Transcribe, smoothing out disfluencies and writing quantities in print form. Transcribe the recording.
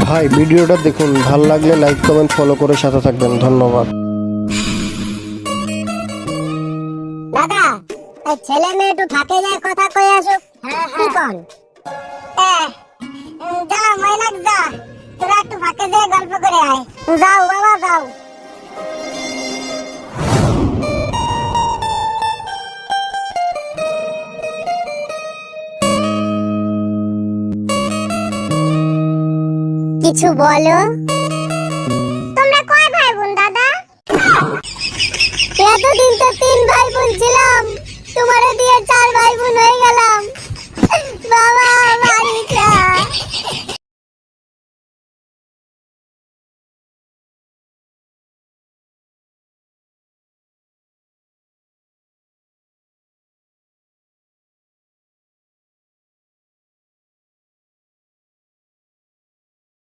ভাই ভিডিওটা দেখুন, ভালো লাগলে লাইক কমেন্ট ফলো করে সাথে থাকবেন, ধন্যবাদ। দাদা, এই ছেলে মেয়ে একটু ফাঁকে যায় কথা কই আসুক। কি কন? যা ময়নাক যা, তোরা একটু ফাঁকে যায় গল্প করে আয়। যাও বাবা যাও। কিছু বলো। তোমরা কয় ভাই বোন দাদা? এতদিন তো 3 ভাই বোন ছিলাম, তোমারে দিয়ে 4 ভাই বোন হয়ে গেলাম। বাবা বাড়ি যা।